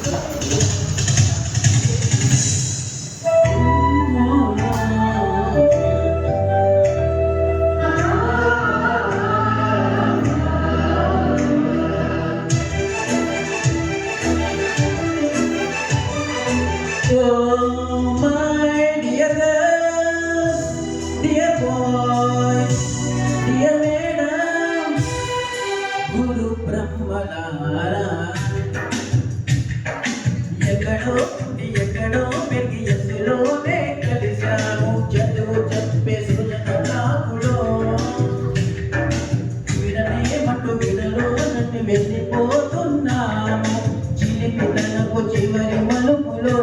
Oh, my dear girls, dear boys, dear madam, Guru Brahmalara. ఎక్కడో ఎక్కడో పెరిగి ఎస్సులోనే కలిశాము చదువు చెప్పే సృజనాకులో విడనే మట్టు విడలో నన్ను వెళ్ళిపోతున్నాము చిలిపి తనకు చివరి మలుపులో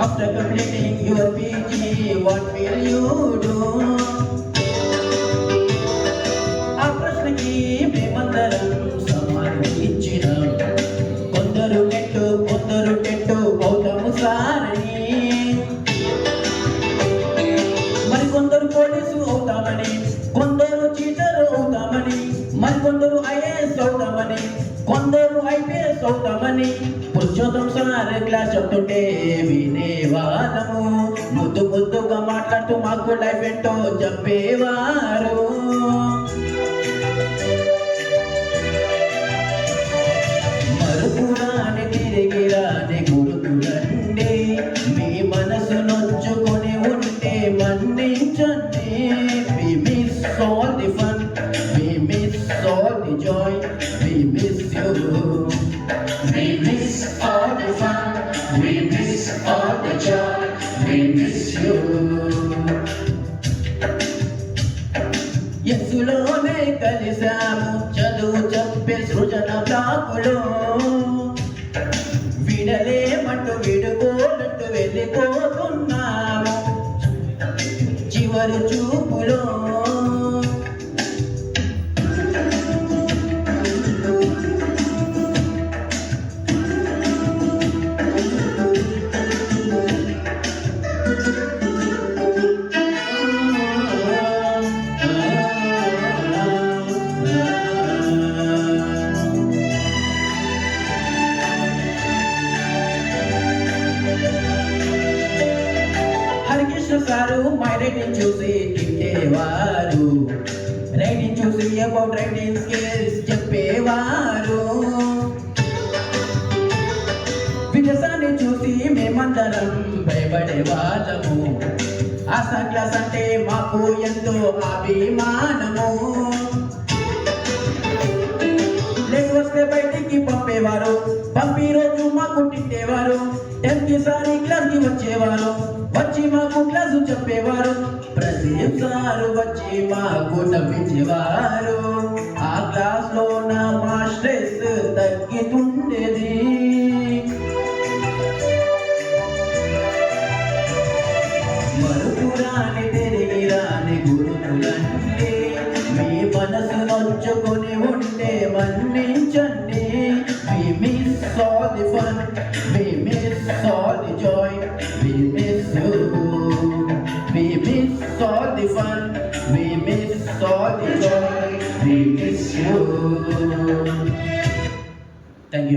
After completing your PG, what will you do? ఆ ప్రశ్నకి మేమందరం సమాధానం ఇచ్చినాం. కొందరు నెట్టు కొందరు టెట్టు అవుతాము సారని, మరి కొందరు పోలీసు అవుతామని, కొందరు చీటరు అవుతామని, మరి కొందరు ఐఏఎస్ అవుతామని, కొందరు ఐపీఎస్ అవుతామని పురుషోత్తం సార్ క్లాస్ చెప్తుంటే వినేవాళ్ళము. ముద్దు ముద్దుగా మాట్లాడుతూ మాకు లైఫ్ ఏంటో చెప్పేవారు. మరుపురాని తిరిగి రాని గురుకులండి, మీ మనసు నొచ్చుకొని ఉంటే మన్నించండి. We miss all the fun, we miss all the joy, we miss you. We miss all the fun, we miss all the joy, we miss you. ఎస్సులోనే కలిశాము చదువు చెప్పే సృజన బ్లాకులో, విడలేమంటూ విడుకోనట్టు వెళ్ళిపోతున్నాము చివరి చూపులో. సారు మై రైటింగ్ చూసి తిట్టేవారు, రైటింగ్ చూసి అబౌట్ రైటింగ్ స్కిల్స్ చెప్పేవారు. విజసాన్ని చూసి మేమందరం భయపడేవాళ్ళము. ASHA class అంటే మాకు ఎంతో అభిమానము. లేక వస్తే బయటికి పంపేవారు, పంపి రోజు మాకు తిట్టేవారు. 10th సారి క్లాస్ కి వచ్చేవారు, వచ్చి మాకు క్లాసు చెప్పేవారు. ప్రతి సారు వచ్చి మాకు నవ్వించేవారు. ఆ క్లాస్ లో మా స్ట్రెస్ తగ్గుతుండేది. మరుపురాని తిరిగి రాని గురుకులండి, మీ మనసు నొచ్చుకొని ఉంటే మన్నించండి. We miss all the fun, we miss all the joy, we miss you. We miss all the fun, we miss all the joy, we miss you. Thank you.